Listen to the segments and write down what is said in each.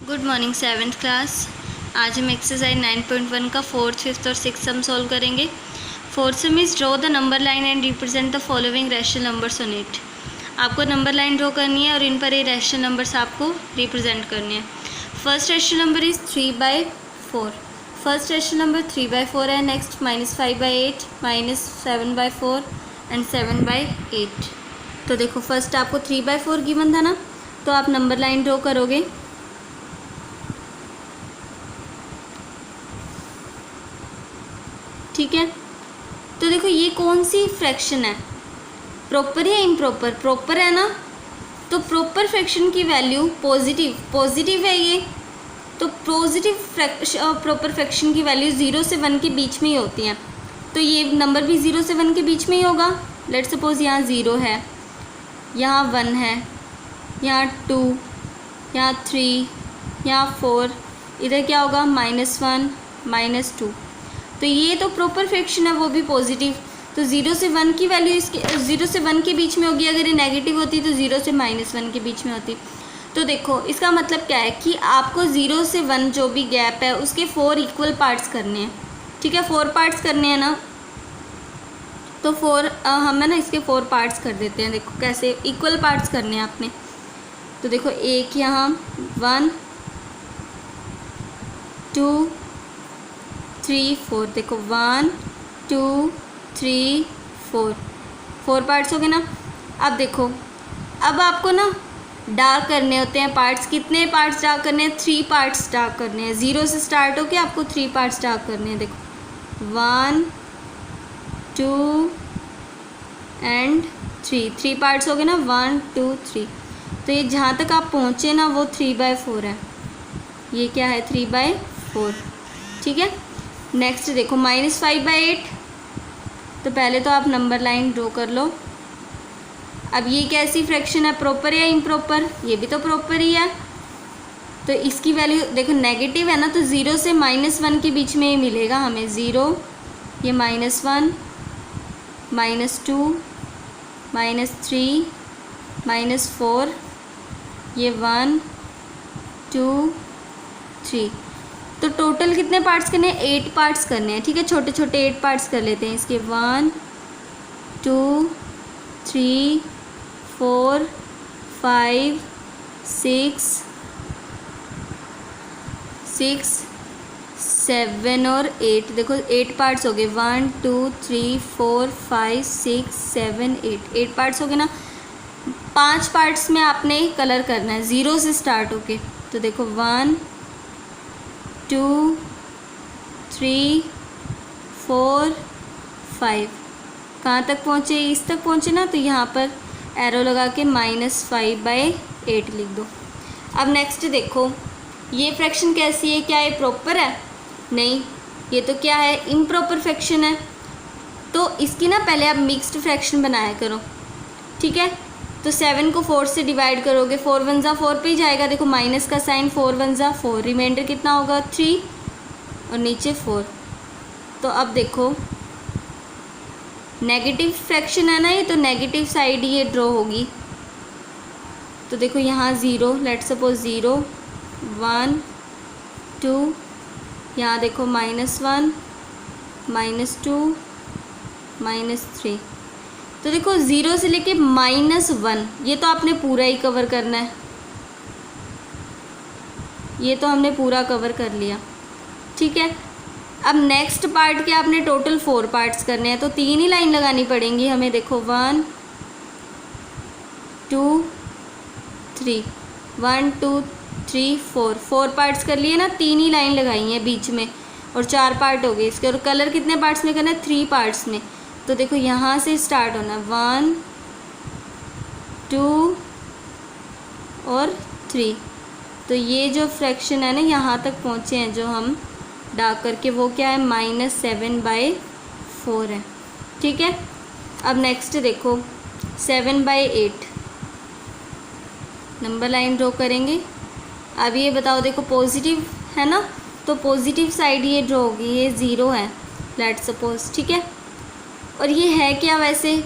Good morning seventh class. आज हम exercise 9.1 का फोर्थ, फिफ्थ और सिक्स सम सॉल्व करेंगे। Fourth some is draw the number line and represent the following rational numbers on it. आपको number line draw करनी है और इन पर ये रैशनल नंबर्स आपको रिप्रेजेंट करने हैं। First rational number is 3/4। First rational number 3/4 है। Next -5/8, -7/4 and 7/8। तो देखो फर्स्ट आपको 3/4 गिवन था ना, तो आप नंबर लाइन ड्रॉ करोगे। ठीक है, तो देखो ये कौन सी फ्रैक्शन है, प्रॉपर या इम्प्रॉपर? प्रॉपर है ना, तो प्रॉपर फ्रैक्शन की वैल्यू पॉजिटिव है ये, तो पॉजिटिव प्रॉपर फ्रैक्शन की वैल्यू 0 से 1 के बीच में ही होती हैं। तो ये नंबर भी 0 से 1 के बीच में ही होगा। लेट्स सपोज यहाँ 0 है, यहाँ 1 है, यहाँ 2, यहाँ 3, यहाँ 4, इधर क्या होगा -1, -2। तो ये तो प्रॉपर फ्रैक्शन है, वो भी पॉजिटिव। तो 0 से 1 की वैल्यू इसके 0 से 1 के बीच में होगी। अगर ये नेगेटिव होती तो 0 से -1 के बीच में होती। तो देखो इसका मतलब क्या है कि आपको 0 से 1 जो भी गैप है उसके 4 इक्वल पार्ट्स करने हैं। ठीक है, 4 पार्ट्स करने हैं ना, तो हम है ना इसके 4 पार्ट्स कर देते हैं। देखो कैसे इक्वल पार्ट्स करने हैं आपने। तो देखो एक यहाँ 1 2 3 4, देखो 1 2 3 4 पार्ट्स हो गए ना। अब देखो, अब आपको ना डार्क करने होते हैं पार्ट्स। कितने पार्ट्स डार्क करने हैं? 3 पार्ट्स डार्क करने हैं। 0 से स्टार्ट होके आपको 3 पार्ट्स डार्क करने हैं। देखो 1 2 एंड 3 पार्ट्स हो गए ना, 1 2 3। तो ये जहाँ तक आप पहुँचे ना वो 3/4 है। ये क्या है? 3/4। ठीक है, नेक्स्ट देखो -5/8। तो पहले तो आप नंबर लाइन ड्रॉ कर लो। अब ये कैसी फ्रैक्शन है, प्रॉपर या इम्प्रॉपर? ये भी तो प्रॉपर ही है। तो इसकी वैल्यू देखो नेगेटिव है ना, तो 0 से -1 के बीच में ही मिलेगा हमें। 0, ये -1, -2, -3, -4, ये 1 2 3। तो टोटल कितने पार्ट्स करने हैं? 8 पार्ट्स करने हैं। ठीक है, छोटे छोटे 8 पार्ट्स कर लेते हैं इसके। 1 2 3 4 5 6 7 और 8। देखो 8 पार्ट्स हो गए। 1 2 3 4 5 6 7 8 पार्ट्स हो गए ना। 5 पार्ट्स में आपने कलर करना है 0 से स्टार्ट होके। तो देखो 1 2 3 4 5, कहाँ तक पहुँचे? इस तक पहुँचे ना, तो यहाँ पर एरो लगा के -5/8 लिख दो। अब नेक्स्ट देखो, ये फ्रैक्शन कैसी है? क्या ये प्रॉपर है? नहीं, ये तो क्या है? इम्प्रॉपर फ्रैक्शन है। तो इसकी ना पहले आप मिक्स्ड फ्रैक्शन बनाया करो। ठीक है, तो 7 को 4 से डिवाइड करोगे, 4 1 ज़ा 4 पे ही जाएगा। देखो माइनस का साइन, 4 1 ज़ा 4, रिमाइंडर कितना होगा? 3 और नीचे 4। तो अब देखो नेगेटिव फ्रैक्शन है ना ये, तो नेगेटिव साइड ये ड्रॉ होगी। तो देखो यहाँ 0, लेट सपोज 0 1 2, यहाँ देखो -1 -2 -3। तो देखो 0 से लेके -1, ये तो आपने पूरा ही कवर करना है। ये तो हमने पूरा कवर कर लिया। ठीक है, अब नेक्स्ट पार्ट के आपने टोटल 4 पार्ट्स करने हैं, तो 3 ही लाइन लगानी पड़ेंगी हमें। देखो 1 2 3 1 2 3 4 पार्ट्स कर लिए ना, 3 ही लाइन लगाई है बीच में और 4 पार्ट हो गए इसके। और कलर कितने पार्ट्स में करना है? 3 पार्ट्स में। तो देखो यहाँ से स्टार्ट होना है 1 2 और 3। तो ये जो फ्रैक्शन है ना यहाँ तक पहुँचे हैं जो हम डार्क करके, वो क्या है? -7/4 है। ठीक है, अब नेक्स्ट देखो 7/8 नंबर लाइन ड्रॉ करेंगे। अब ये बताओ, देखो पॉजिटिव है ना, तो पॉजिटिव साइड ये ड्रॉ होगी। ये 0 है लेट सपोज। ठीक है, और ये है क्या वैसे,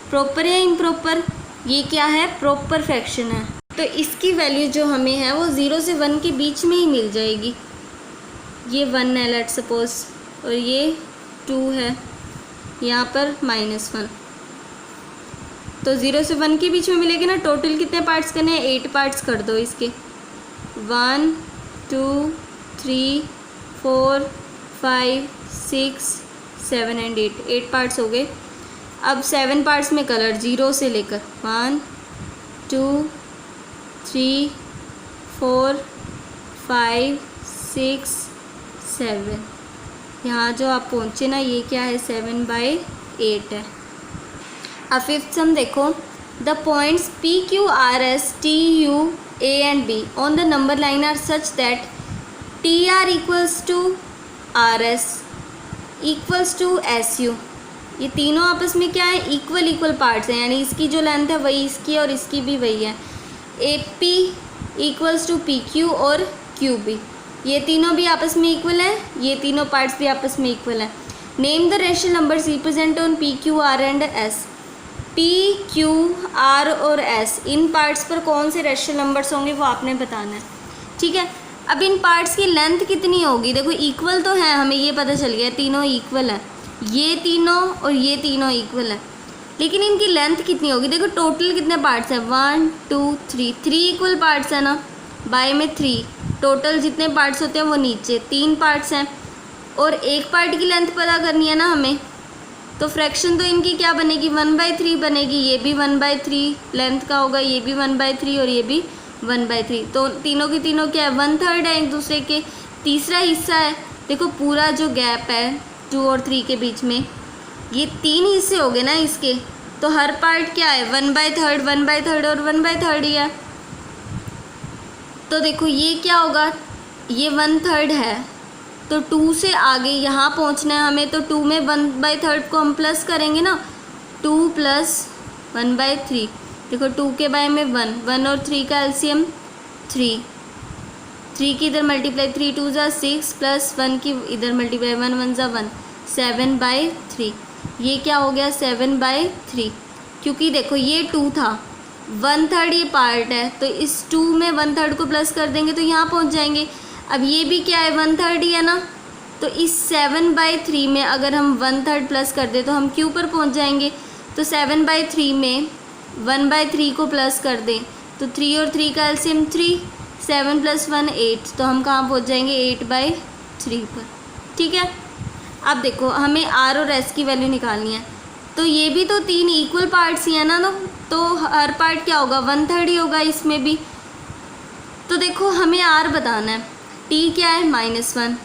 प्रॉपर या इम्प्रॉपर? ये क्या है? प्रॉपर फ्रैक्शन है। तो इसकी वैल्यू जो हमें है वो 0 से 1 के बीच में ही मिल जाएगी। ये 1 है लेट्स सपोज, और ये 2 है, यहाँ पर -1, तो 0 से 1 के बीच में मिलेगी ना। टोटल कितने पार्ट्स करने हैं, 8 पार्ट्स कर दो इसके। 1 2 3 4 5 6 7 एंड 8 पार्ट्स हो गए। अब 7 पार्ट्स में कलर 0 से लेकर 1 2 3 4 5 6 7, यहाँ जो आप पहुँचे ना ये क्या है, 7/8 है। अब फिफ्थ सम देखो, the points PQRS TU A and B on the number line are such that TR equals to RS equals to SU। ये तीनों आपस में क्या है, इक्वल पार्ट्स हैं, यानी इसकी जो लेंथ है वही इसकी और इसकी भी वही है। AP equals to PQ और QB, ये तीनों भी आपस में इक्वल है, ये तीनों पार्ट्स भी आपस में इक्वल है। Name the rational numbers represent on PQR and S। PQR और S इन पार्ट्स पर कौन से रेशनल नंबर्स होंगे वो आपने बताना है, ठीक है। अब इन पार्ट्स की लेंथ कितनी होगी, देखो इक्वल तो है, हमें ये पता चल गया तीनों इक्वल है, ये तीनों और ये तीनों इक्वल है, लेकिन इनकी लेंथ कितनी होगी। देखो टोटल कितने पार्ट्स हैं, 1 2 3, 3 इक्वल पार्ट्स है ना, बाय में 3, टोटल जितने पार्ट्स होते हैं वो नीचे 3 पार्ट्स हैं, और एक पार्ट की लेंथ पता करनी है ना हमें, तो फ्रैक्शन तो इनकी क्या बनेगी, 1/3 बनेगी। ये भी 1/3 लेंथ का होगा, ये भी 1/3 और ये भी 1/3, तो तीनों की तीनों क्या है, 1/3 है एक दूसरे के। तीसरा हिस्सा है, देखो पूरा जो गैप है 2 और 3 के बीच में, ये 3 हिस्से हो गए ना इसके, तो हर पार्ट क्या है, 1/3 1/3 और 1/3 ही है। तो देखो ये क्या होगा, ये 1/3 है, तो 2 से आगे यहाँ पहुँचना है हमें, तो 2 में 1/3 को हम प्लस करेंगे ना, 2 + 1/3। देखो 2 के बाय में 1 और 3 का एलसीएम 3 की इधर मल्टीप्लाई 3 2 ज़ा 6 प्लस 1 की इधर मल्टीप्लाई 1 1 ज़ा 1, 7/3। ये क्या हो गया, 7/3, क्योंकि देखो ये 2 था, 1/3 ये पार्ट है, तो इस 2 में 1/3 को प्लस कर देंगे तो यहाँ पहुँच जाएंगे। अब ये भी क्या है, 1/3 ही है ना, तो इस 7/3 में अगर हम 1/3 प्लस कर दे तो हम Q पर पहुँच जाएंगे। तो 7/3 में 1/3 को प्लस कर दें तो 3 और 3 का एलसीएम 3, 7 + 1 8, तो हम कहाँ पहुँच जाएंगे, 8/3 पर, ठीक है। अब देखो हमें R और S की वैल्यू निकालनी है, तो ये भी तो 3 इक्वल पार्ट्स ही है ना, तो हर पार्ट क्या होगा, 1/3 ही होगा इसमें भी। तो देखो हमें R बताना है, T क्या है, -1,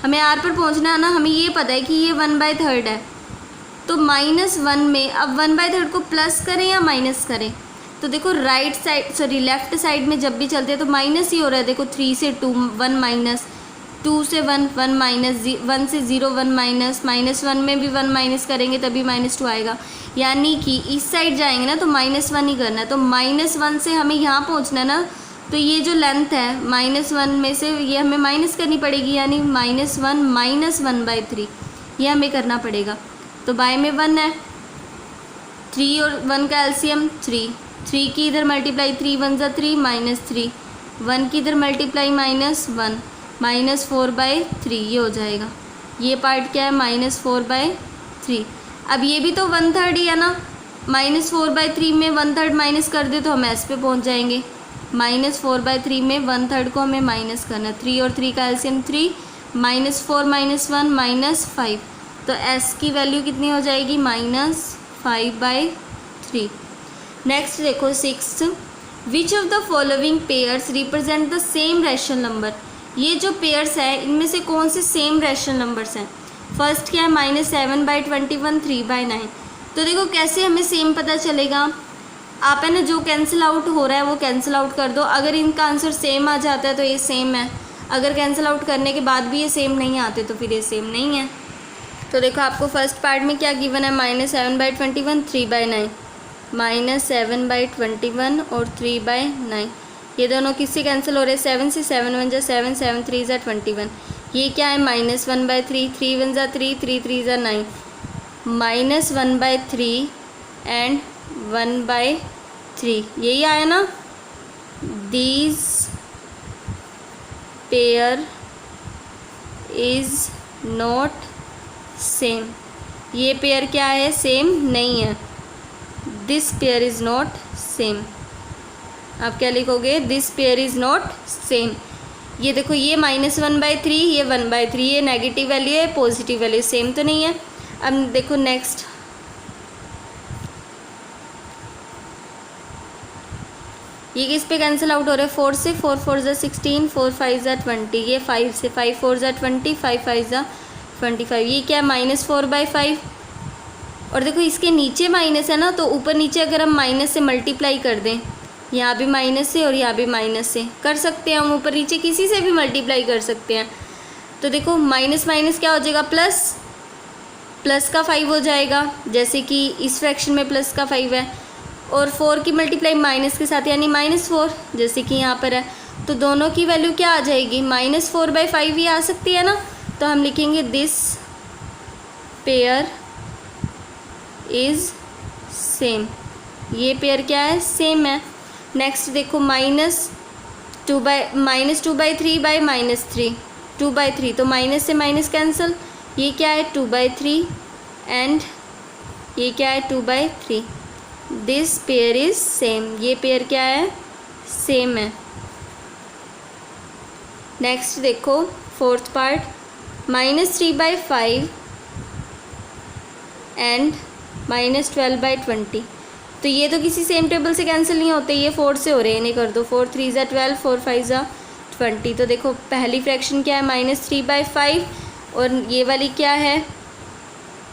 हमें R पर पहुंचना है ना, हमें ये पता है कि ये 1/3 है, तो -1 में अब 1/3 को प्लस करें या माइनस करें, तो देखो लेफ़्ट साइड में जब भी चलते हैं तो माइनस ही हो रहा है। देखो 3 से 2 1 माइनस, 2 से 1 1 माइनस, 1 से 0 1 माइनस, -1 में भी 1 माइनस करेंगे तभी -2 आएगा, यानी कि इस साइड जाएंगे ना तो -1 ही करना है। तो -1 से हमें यहाँ पहुँचना है ना, तो ये जो लेंथ है -1 में से ये हमें माइनस करनी पड़ेगी, यानी -1 - 1/3 ये हमें करना पड़ेगा। तो बाय में 1 है, 3 और 1 का एलसीएम 3 की इधर मल्टीप्लाई 3 1 ज़ा 3 -3, 1 की इधर मल्टीप्लाई -1 -4/3 ये हो जाएगा। ये पार्ट क्या है, -4/3। अब ये भी तो 1/3 ही है ना, -4/3 में 1/3 माइनस कर दे तो हम S पे पहुंच जाएंगे। -4/3 में 1/3 को हमें माइनस करना है, 3 और 3 का एलसीएम 3, -4 -1 -5, तो S की वैल्यू कितनी हो जाएगी, -5/3। नेक्स्ट देखो 6, which of the following pairs represent the same rational number. ये जो पेयर्स है इनमें से कौन से सेम रैशनल नंबर्स हैं। फर्स्ट क्या है, -7/21 3/9। तो देखो कैसे हमें सेम पता चलेगा, आप है ना जो कैंसिल आउट हो रहा है वो कैंसिल आउट कर दो, अगर इनका आंसर सेम आ जाता है तो ये सेम है, अगर कैंसिल आउट करने के बाद भी ये सेम नहीं आते तो फिर ये सेम नहीं है। तो देखो आपको फर्स्ट पार्ट में क्या गिवन है, -7/21 3/9, -7/21 और 3/9, ये दोनों किससे कैंसिल हो रहे हैं, 7 से, 7 1 ज़ा 7 7 3 ज़ा 21। ये क्या है, -1/3, 3 1 ज़ा 3 3 3 ज़ा 9, -1/3 एंड 1/3 यही आया ना। This pair is not same, ये पेयर क्या है, सेम नहीं है। This pair is not same, आप क्या लिखोगे, this pair is not same. ये देखो, ये -1/3, ये 1/3, ये नेगेटिव वैल्यू है, पॉजिटिव वैल्यू, सेम तो नहीं है। अब देखो नेक्स्ट, ये किस पे कैंसिल आउट हो रहा है, 4 से, 4 4 ज़ा 16, 4 5 ज़ा 20, ये 5 से, 5 4 ज़ा 20, 5 5 ज़ा 25, ये क्या है, -4/5। और देखो इसके नीचे माइनस है ना, तो ऊपर नीचे अगर हम माइनस से मल्टीप्लाई कर दें, यहाँ भी माइनस से और यहाँ भी माइनस से कर सकते हैं हम, ऊपर नीचे किसी से भी मल्टीप्लाई कर सकते हैं। तो देखो माइनस माइनस क्या हो जाएगा, प्लस, प्लस का 5 हो जाएगा, जैसे कि इस फ्रैक्शन में प्लस का 5 है, और 4 की मल्टीप्लाई माइनस के साथ यानी -4, जैसे कि यहाँ पर है। तो दोनों की वैल्यू क्या आ जाएगी, -4/5 ही आ सकती है ना। तो हम लिखेंगे दिस पेयर इज़ सेम, ये पेयर क्या है, सेम है। नेक्स्ट देखो -2/3/-3, 2/3, तो माइनस से माइनस कैंसिल, ये क्या है 2/3 एंड ये क्या है 2/3। दिस पेयर इज़ सेम, ये पेयर क्या है, सेम है। नेक्स्ट देखो फोर्थ पार्ट, -3/5 एंड -12/20, तो ये तो किसी सेम टेबल से कैंसिल नहीं होते, ये 4 से हो रहे हैं, इन्हें कर दो, 4 3 ज़ा 12, 4 5 ज़ा 20। तो देखो पहली फ्रैक्शन क्या है, -3/5, और ये वाली क्या है,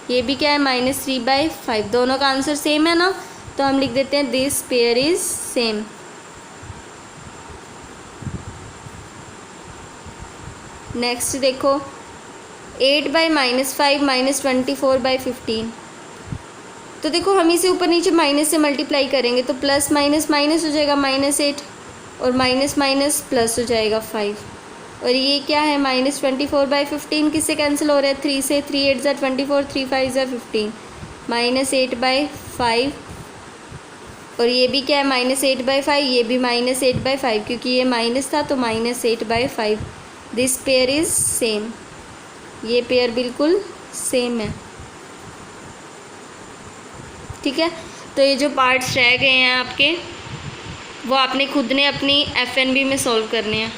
ये भी क्या है, -3/5। दोनों का आंसर सेम है ना, तो हम लिख देते हैं this pair is same. Next देखो 8/-5 -24/15, तो देखो हम इसे ऊपर नीचे माइनस से मल्टीप्लाई करेंगे, तो प्लस माइनस माइनस हो जाएगा -8, और माइनस माइनस प्लस हो जाएगा 5, और ये क्या है -24/15 किससे कैंसिल हो रहा है, 3 से, 3 8 ज़ा 24, 3 5 ज़ा 15, -8/5, और ये भी क्या है -8/5, ये भी -8/5, क्योंकि ये माइनस था तो -8/5। दिस पेयर इज़ सेम, ये पेयर बिल्कुल सेम है। ठीक है, तो ये जो पार्ट्स रह गए हैं आपके, वो आपने खुद ने अपनी FNB में सॉल्व करने हैं।